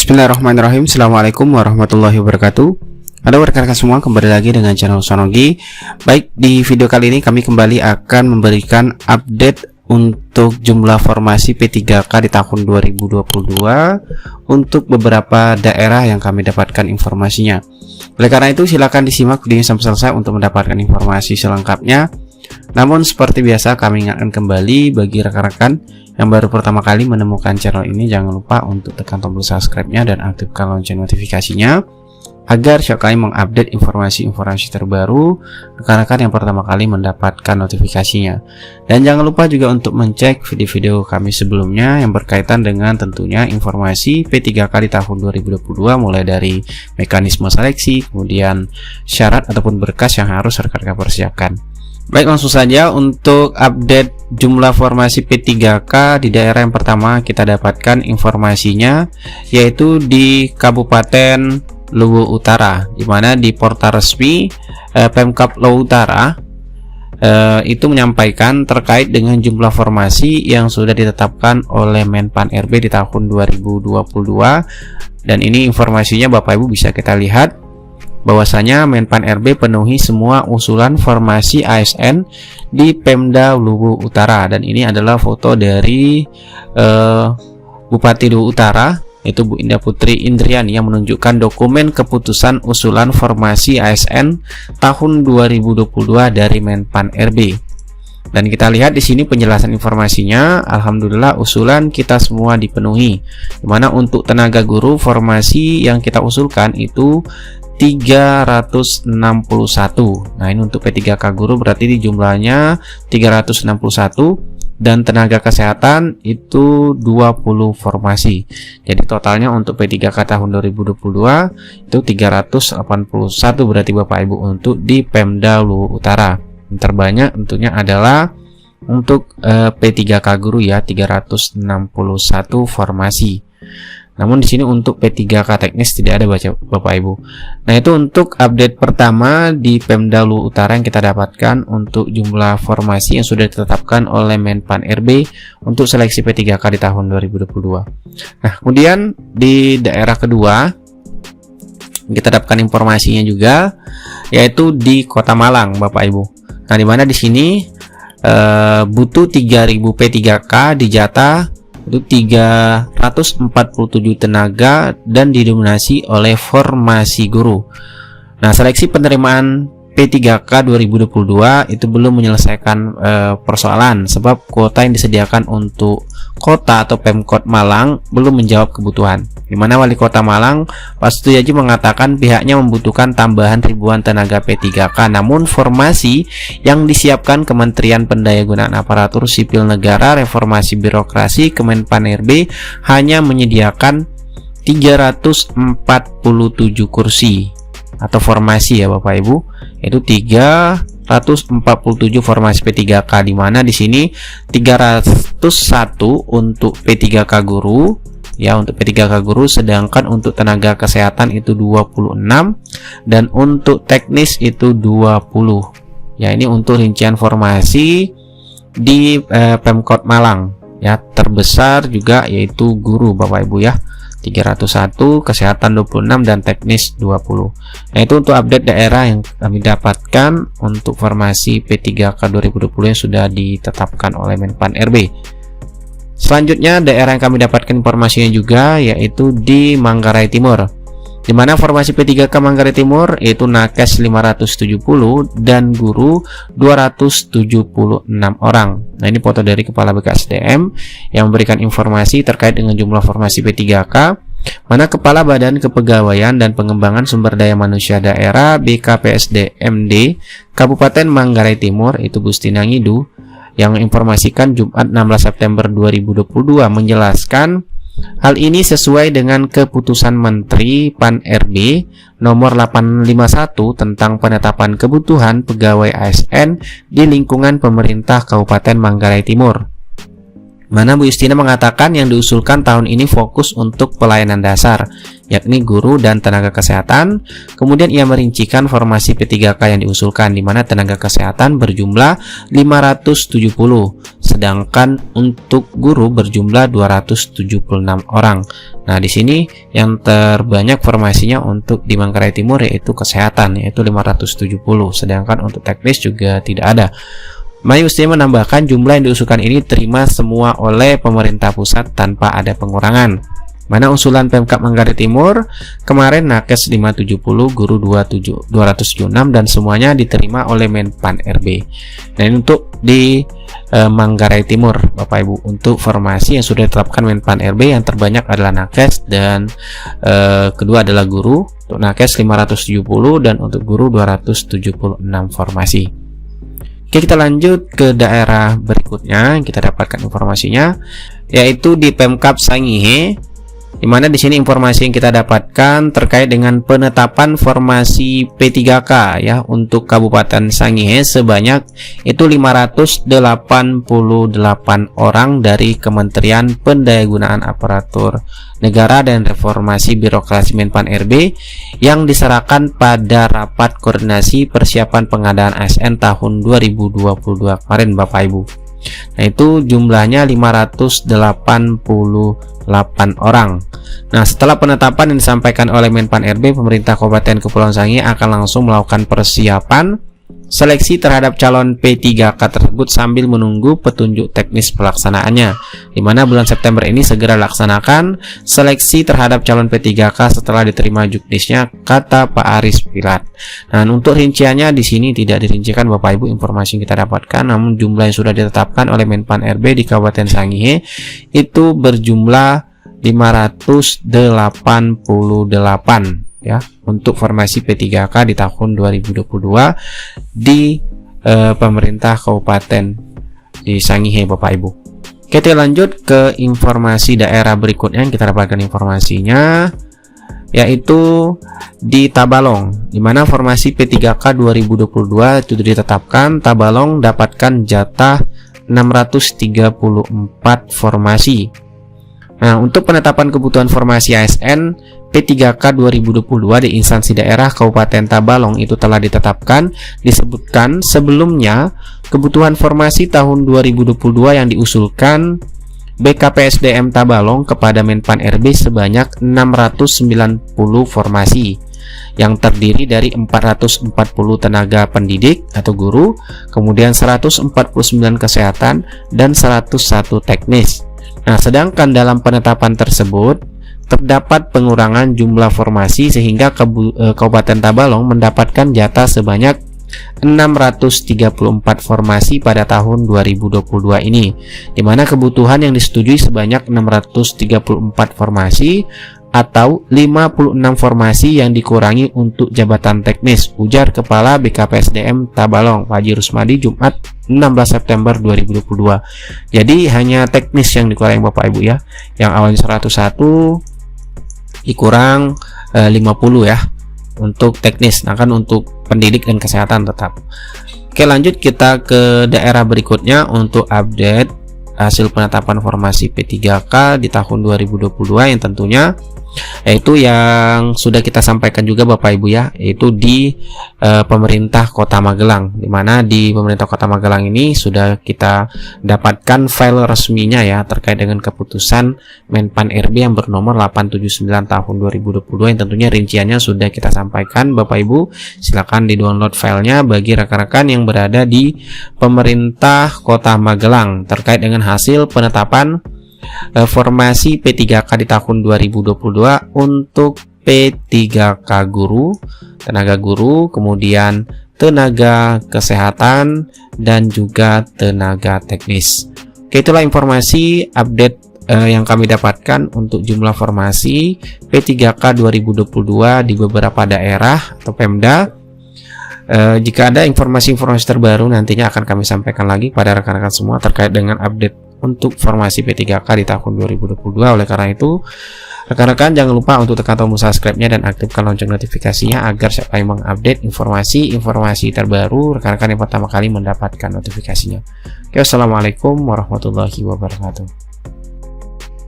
Bismillahirrahmanirrahim. Assalamualaikum warahmatullahi wabarakatuh. Halo rekan-rekan semua, kembali lagi dengan channel Sonogi. Baik, di video kali ini kami kembali akan memberikan update untuk jumlah formasi P3K di tahun 2022 untuk beberapa daerah yang kami dapatkan informasinya. Oleh karena itu, silakan disimak videonya sampai selesai untuk mendapatkan informasi selengkapnya. Namun seperti biasa, kami ingatkan kembali bagi rekan-rekan yang baru pertama kali menemukan channel ini, jangan lupa untuk tekan tombol subscribe-nya dan aktifkan lonceng notifikasinya agar setiap kali mengupdate informasi-informasi terbaru, rekan-rekan yang pertama kali mendapatkan notifikasinya. Dan jangan lupa juga untuk mencek video-video kami sebelumnya yang berkaitan dengan tentunya informasi P3K di tahun 2022, mulai dari mekanisme seleksi, kemudian syarat ataupun berkas yang harus rekan-rekan persiapkan. Baik, langsung saja untuk update jumlah formasi P3K di daerah yang pertama kita dapatkan informasinya yaitu di Kabupaten Luwu Utara, di mana di portal resmi Pemkab Luwu Utara itu menyampaikan terkait dengan jumlah formasi yang sudah ditetapkan oleh Menpan RB di tahun 2022, dan ini informasinya Bapak Ibu bisa kita lihat bahwasanya Menpan RB penuhi semua usulan formasi ASN di Pemda Luwu Utara, dan ini adalah foto dari Bupati Luwu Utara, yaitu Bu Indah Putri Indriani, yang menunjukkan dokumen keputusan usulan formasi ASN tahun 2022 dari Menpan RB. Dan kita lihat di sini penjelasan informasinya. Alhamdulillah usulan kita semua dipenuhi, dimana untuk tenaga guru formasi yang kita usulkan itu 361. Nah, ini untuk P3K guru berarti di jumlahnya 361, dan tenaga kesehatan itu 20 formasi. Jadi totalnya untuk P3K tahun 2022 itu 381 berarti Bapak Ibu untuk di Pemda Luwu Utara. Yang terbanyak tentunya adalah untuk P3K guru ya, 361 formasi. Namun di sini untuk P3K teknis tidak ada Bapak Ibu. Nah, itu untuk update pertama di Pemda Luwu Utara yang kita dapatkan untuk jumlah formasi yang sudah ditetapkan oleh Menpan RB untuk seleksi P3K di tahun 2022. Nah, kemudian di daerah kedua kita dapatkan informasinya juga yaitu di Kota Malang Bapak Ibu. Nah, di mana di sini butuh 3000 P3K dijatah itu 347 tenaga dan didominasi oleh formasi guru. Nah, seleksi penerimaan P3K 2022 itu belum menyelesaikan persoalan, sebab kuota yang disediakan untuk kota atau Pemkot Malang belum menjawab kebutuhan, di mana Wali Kota Malang Pak Setiaji mengatakan pihaknya membutuhkan tambahan ribuan tenaga P3K, namun formasi yang disiapkan Kementerian Pendayagunaan Aparatur Sipil Negara Reformasi Birokrasi Kemenpan RB hanya menyediakan 347 kursi atau formasi ya Bapak Ibu, itu 347 formasi P3K, di mana di sini 301 untuk P3K guru ya, untuk P3K guru, sedangkan untuk tenaga kesehatan itu 26 dan untuk teknis itu 20. Ya, ini untuk rincian formasi di Pemkot Malang ya. Terbesar juga yaitu guru Bapak Ibu ya, 301, kesehatan 26 dan teknis 20. Nah, itu untuk update daerah yang kami dapatkan untuk formasi P3K 2020 yang sudah ditetapkan oleh Menpan RB. Selanjutnya daerah yang kami dapatkan informasinya juga yaitu di Manggarai Timur, di mana formasi P3K Manggarai Timur yaitu nakes 570 dan guru 276 orang. Nah, ini foto dari Kepala BKSDM yang memberikan informasi terkait dengan jumlah formasi P3K, mana Kepala Badan Kepegawaian dan Pengembangan Sumber Daya Manusia Daerah BKPSDMD Kabupaten Manggarai Timur itu Gustina Ngidu yang menginformasikan Jumat 16 September 2022 menjelaskan hal ini sesuai dengan keputusan Menteri Pan RB nomor 851 tentang penetapan kebutuhan pegawai ASN di lingkungan pemerintah Kabupaten Manggarai Timur, mana Bu Justina mengatakan yang diusulkan tahun ini fokus untuk pelayanan dasar, yakni guru dan tenaga kesehatan. Kemudian ia merincikan formasi P3K yang diusulkan, di mana tenaga kesehatan berjumlah 570, sedangkan untuk guru berjumlah 276 orang. Nah, di sini yang terbanyak formasinya untuk di Manggarai Timur yaitu kesehatan, yaitu 570, sedangkan untuk teknis juga tidak ada. Mayusti menambahkan jumlah yang diusulkan ini terima semua oleh pemerintah pusat tanpa ada pengurangan. Mana usulan Pemkab Manggarai Timur kemarin nakes 570, guru 276, dan semuanya diterima oleh Menpan RB. Nah, ini untuk di Manggarai Timur Bapak Ibu, untuk formasi yang sudah ditetapkan Menpan RB yang terbanyak adalah nakes dan kedua adalah guru. Untuk nakes 570 dan untuk guru 276 formasi. Oke, kita lanjut ke daerah berikutnya yang kita dapatkan informasinya, yaitu di Pemkab Sangihe, di mana di sini informasi yang kita dapatkan terkait dengan penetapan formasi P3K ya untuk Kabupaten Sangihe sebanyak itu 588 orang dari Kementerian Pendayagunaan Aparatur Negara dan Reformasi Birokrasi Menpan RB yang diserahkan pada rapat koordinasi persiapan pengadaan ASN tahun 2022 kemarin Bapak Ibu. Nah, itu jumlahnya 588 orang. Nah, setelah penetapan yang disampaikan oleh Menpan RB, pemerintah Kabupaten Kepulauan Sangihe akan langsung melakukan persiapan seleksi terhadap calon P3K tersebut sambil menunggu petunjuk teknis pelaksanaannya, di mana bulan September ini segera laksanakan seleksi terhadap calon P3K setelah diterima juknisnya, kata Pak Aris Pilat. Nah, untuk rinciannya di sini tidak dirincikan Bapak Ibu informasi yang kita dapatkan, namun jumlah yang sudah ditetapkan oleh Menpan RB di Kabupaten Sangihe itu berjumlah 588 ya untuk formasi P3K di tahun 2022 di pemerintah Kabupaten di Sangihe Bapak Ibu. Kita lanjut ke informasi daerah berikutnya yang kita dapatkan informasinya, yaitu di Tabalong, di mana formasi P3K 2022 itu ditetapkan. Tabalong dapatkan jatah 634 formasi. Nah, untuk penetapan kebutuhan formasi ASN P3K 2022 di instansi daerah Kabupaten Tabalong itu telah ditetapkan. Disebutkan sebelumnya kebutuhan formasi tahun 2022 yang diusulkan BKPSDM Tabalong kepada Menpan RB sebanyak 690 formasi yang terdiri dari 440 tenaga pendidik atau guru, kemudian 149 kesehatan dan 101 teknis. Nah, sedangkan dalam penetapan tersebut terdapat pengurangan jumlah formasi sehingga Kabupaten Tabalong mendapatkan jatah sebanyak 634 formasi pada tahun 2022 ini, di mana kebutuhan yang disetujui sebanyak 634 formasi atau 56 formasi yang dikurangi untuk jabatan teknis, ujar Kepala BKPSDM Tabalong Pak Haji Rusmadi Jumat 16 September 2022. Jadi hanya teknis yang dikurangi Bapak Ibu ya, yang awalnya 101 dikurang 50 ya untuk teknis. Nah, kan untuk pendidik dan kesehatan tetap. Oke, lanjut kita ke daerah berikutnya untuk update hasil penetapan formasi P3K di tahun 2022 yang tentunya yaitu yang sudah kita sampaikan juga Bapak Ibu ya, yaitu di pemerintah Kota Magelang, di mana di pemerintah Kota Magelang ini sudah kita dapatkan file resminya ya terkait dengan keputusan Menpan RB yang bernomor 879 tahun 2022 yang tentunya rinciannya sudah kita sampaikan Bapak Ibu. Silakan di-download filenya bagi rekan-rekan yang berada di pemerintah Kota Magelang terkait dengan hasil penetapan formasi P3K di tahun 2022 untuk P3K guru, tenaga guru, kemudian tenaga kesehatan dan juga tenaga teknis. Oke, itulah informasi update yang kami dapatkan untuk jumlah formasi P3K 2022 di beberapa daerah atau Pemda. Jika ada informasi-informasi terbaru nantinya akan kami sampaikan lagi kepada rekan-rekan semua terkait dengan update untuk formasi P3K di tahun 2022. Oleh karena itu, rekan-rekan jangan lupa untuk tekan tombol subscribe-nya dan aktifkan lonceng notifikasinya agar siapa yang mengupdate informasi terbaru, rekan-rekan yang pertama kali mendapatkan notifikasinya. Oke, wassalamualaikum warahmatullahi wabarakatuh.